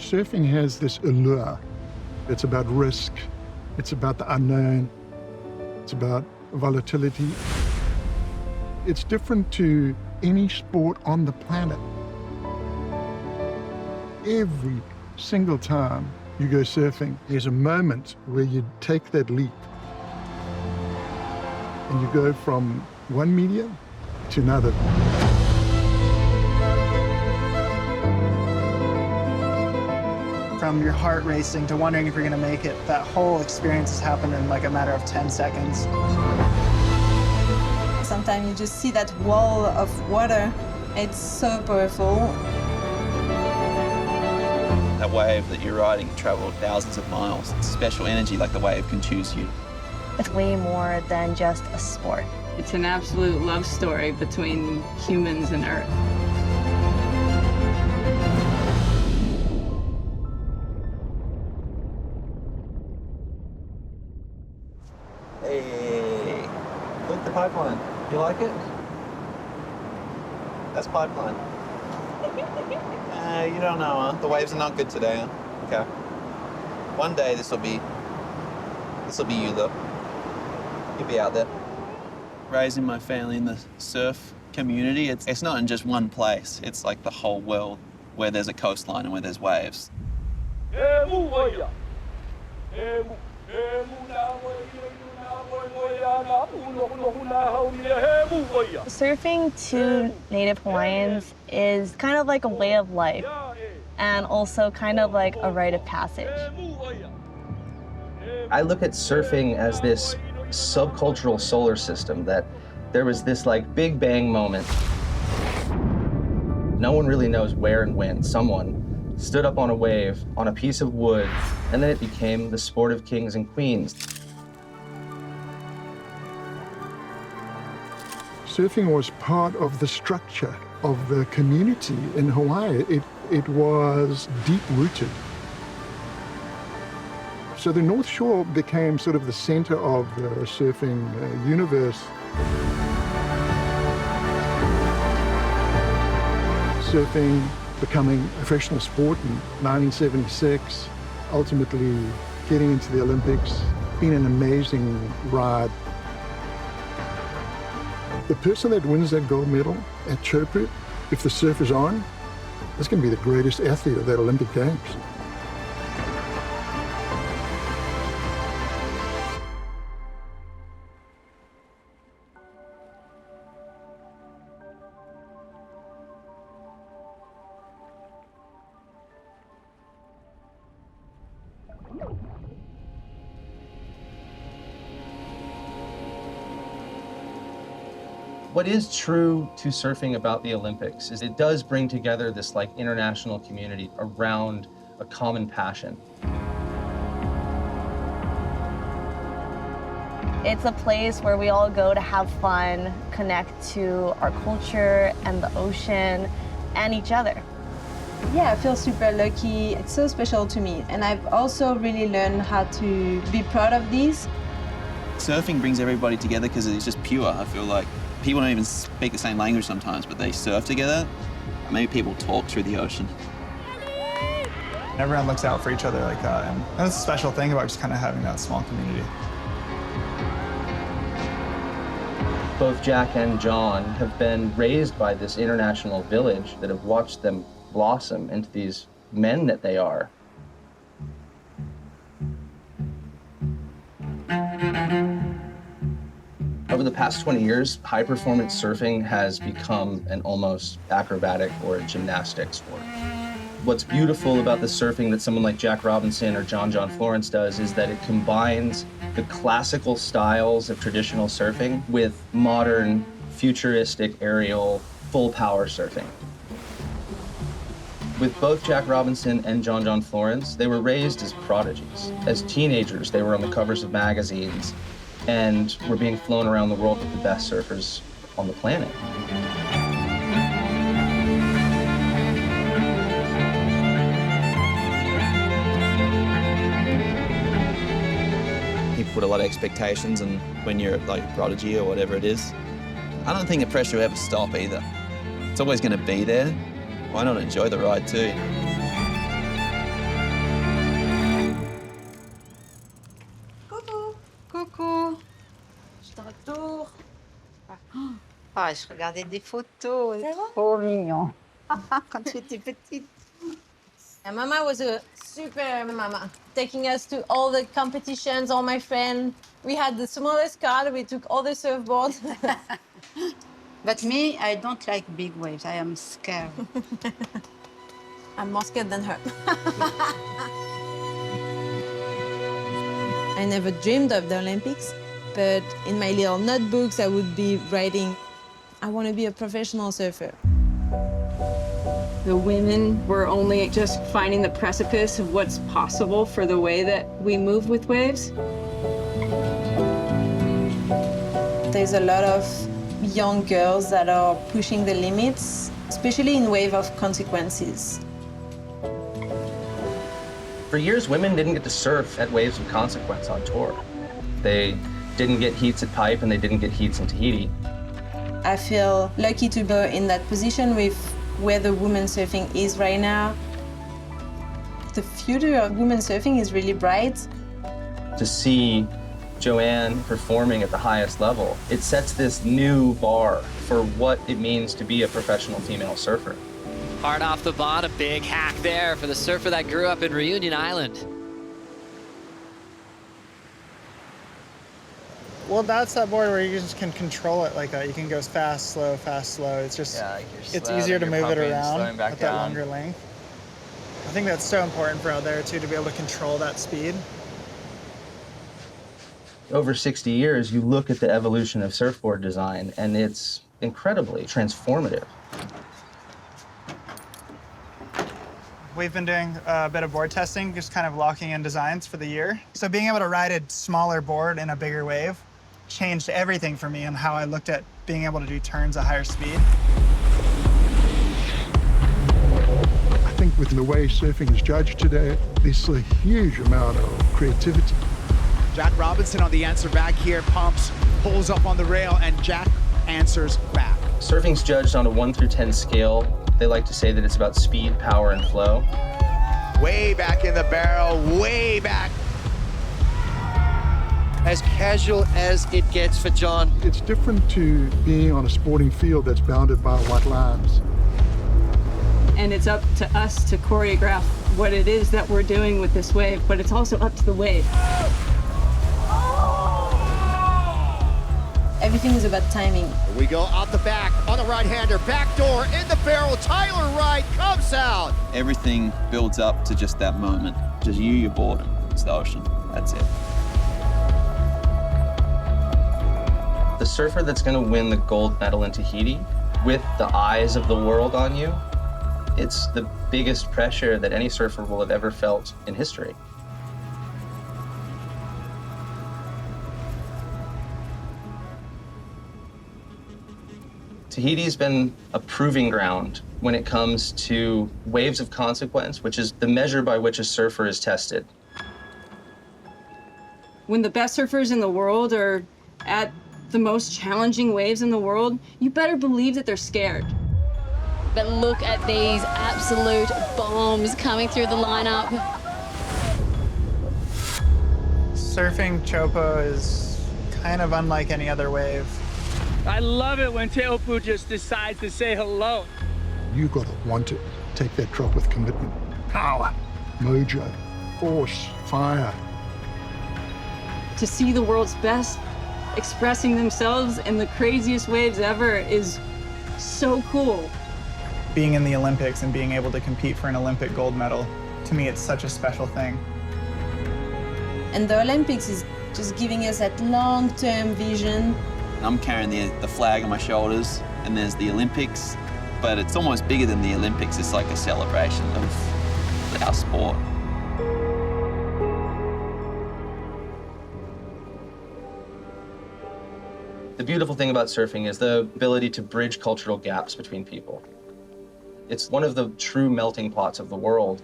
Surfing has this allure. It's about risk. It's about the unknown. It's about volatility. It's different to any sport on the planet. Every single time you go surfing, there's a moment where you take that leap and you go from one medium to another. From your heart racing to wondering if you're going to make it, that whole experience has happened in like a matter of 10 seconds. Sometimes you just see that wall of water. It's so powerful. That wave that you're riding traveled thousands of miles. It's special energy, like the wave can choose you. It's way more than just a sport. It's an absolute love story between humans and Earth. Hey, look at the pipeline. You like it? That's pipeline. You don't know, huh? The waves are not good today, huh? Okay. One day this'll be you, though. You'll be out there. Raising my family in the surf community, it's not in just one place. It's like the whole world where there's a coastline and where there's waves. Surfing to Native Hawaiians is kind of like a way of life and also kind of like a rite of passage. I look at surfing as this subcultural solar system, that there was this like big bang moment. No one really knows where and when. Someone stood up on a wave, on a piece of wood, and then it became the sport of kings and queens. Surfing was part of the structure of the community in Hawaii. It was deep-rooted. So the North Shore became sort of the center of the surfing universe. Surfing becoming a professional sport in 1976, ultimately getting into the Olympics, been an amazing ride. The person that wins that gold medal at Chopu, if the surf is on, that's going to be the greatest athlete of that Olympic Games. What is true to surfing about the Olympics is it does bring together this like international community around a common passion. It's a place where we all go to have fun, connect to our culture and the ocean and each other. Yeah, I feel super lucky. It's so special to me. And I've also really learned how to be proud of these. Surfing brings everybody together because it's just pure, I feel like. People don't even speak the same language sometimes, but they surf together. Maybe people talk through the ocean. Everyone looks out for each other like that. And that's a special thing about just kind of having that small community. Both Jack and John have been raised by this international village that have watched them blossom into these men that they are. Over the past 20 years, high-performance surfing has become an almost acrobatic or a gymnastic sport. What's beautiful about the surfing that someone like Jack Robinson or John Florence does is that it combines the classical styles of traditional surfing with modern, futuristic, aerial, full-power surfing. With both Jack Robinson and John Florence, they were raised as prodigies. As teenagers, they were on the covers of magazines and were being flown around the world with the best surfers on the planet. People put a lot of expectations, and when you're like a prodigy or whatever it is, I don't think the pressure will ever stop either. It's always going to be there. Why not enjoy the ride too? Ah, je regardais des photos, trop mignon. Quand tu étais petite. And Mama was a super mama, taking us to all the competitions, all my friends. We had the smallest car, we took all the surfboards. But me, I don't like big waves. I am scared. I'm more scared than her. I never dreamed of the Olympics, but in my little notebooks, I would be writing, I want to be a professional surfer. The women were only just finding the precipice of what's possible for the way that we move with waves. There's a lot of young girls that are pushing the limits, especially in wave of consequences. For years, women didn't get to surf at Waves of Consequence on tour. They didn't get heats at Pipe and they didn't get heats in Tahiti. I feel lucky to be in that position with where the women surfing is right now. The future of women surfing is really bright. To see Joanne performing at the highest level, it sets this new bar for what it means to be a professional female surfer. Hard off the bottom, big hack there for the surfer that grew up in Reunion Island. Well, that's that board where you just can control it like that. You can go fast, slow, fast, slow. It's just, it's easier to move it around with that longer length. I think that's so important for out there too, to be able to control that speed. Over 60 years, you look at the evolution of surfboard design, and it's incredibly transformative. We've been doing a bit of board testing, just kind of locking in designs for the year. So being able to ride a smaller board in a bigger wave changed everything for me and how I looked at being able to do turns at higher speed. I think with the way surfing is judged today, there's a huge amount of creativity. Jack Robinson on the answer back here, pumps, pulls up on the rail, and Jack answers back. Surfing's judged on a 1 through 10 scale. They like to say that it's about speed, power, and flow. Way back in the barrel, way back. As casual as it gets for John. It's different to being on a sporting field that's bounded by white lines. And it's up to us to choreograph what it is that we're doing with this wave, but it's also up to the wave. Everything is about timing. Here we go out the back on the right-hander, back door in the barrel. Tyler Wright comes out. Everything builds up to just that moment. Just you, your board, it's the ocean. That's it. The surfer that's going to win the gold medal in Tahiti, with the eyes of the world on you, it's the biggest pressure that any surfer will have ever felt in history. Tahiti's been a proving ground when it comes to waves of consequence, which is the measure by which a surfer is tested. When the best surfers in the world are at the most challenging waves in the world, you better believe that they're scared. But look at these absolute bombs coming through the lineup. Surfing Chopo is kind of unlike any other wave. I love it when Teopu just decides to say hello. You gotta want it. Take that drop with commitment. Power, mojo, force, fire. To see the world's best expressing themselves in the craziest waves ever is so cool. Being in the Olympics and being able to compete for an Olympic gold medal, to me, it's such a special thing. And the Olympics is just giving us that long-term vision. I'm carrying the flag on my shoulders, and there's the Olympics, but it's almost bigger than the Olympics. It's like a celebration of our sport. The beautiful thing about surfing is the ability to bridge cultural gaps between people. It's one of the true melting pots of the world.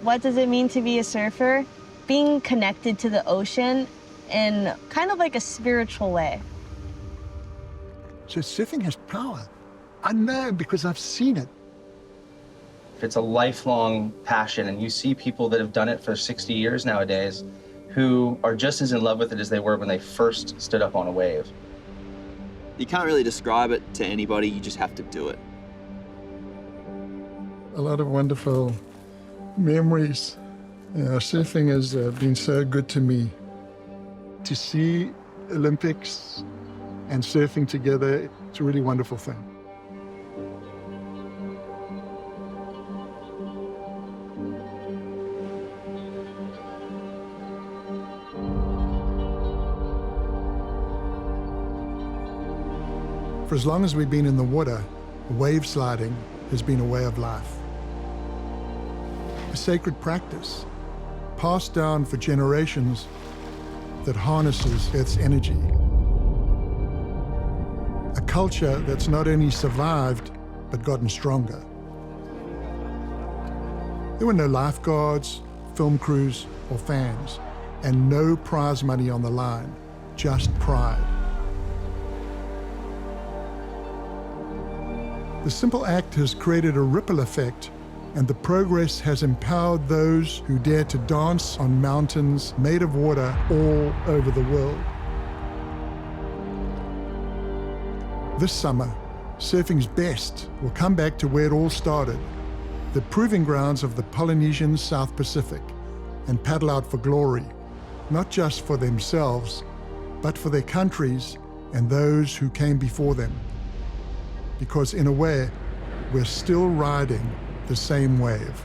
What does it mean to be a surfer? Being connected to the ocean in kind of like a spiritual way. So surfing has power. I know because I've seen it. It's a lifelong passion, and you see people that have done it for 60 years nowadays who are just as in love with it as they were when they first stood up on a wave. You can't really describe it to anybody, you just have to do it. A lot of wonderful memories. Surfing has been so good to me. To see Olympics and surfing together, it's a really wonderful thing. For as long as we've been in the water, wave sliding has been a way of life. A sacred practice, passed down for generations, that harnesses Earth's energy. A culture that's not only survived, but gotten stronger. There were no lifeguards, film crews, or fans, and no prize money on the line, just pride. The simple act has created a ripple effect, and the progress has empowered those who dare to dance on mountains made of water all over the world. This summer, surfing's best will come back to where it all started, the proving grounds of the Polynesian South Pacific, and paddle out for glory, not just for themselves, but for their countries and those who came before them. Because in a way, we're still riding the same wave.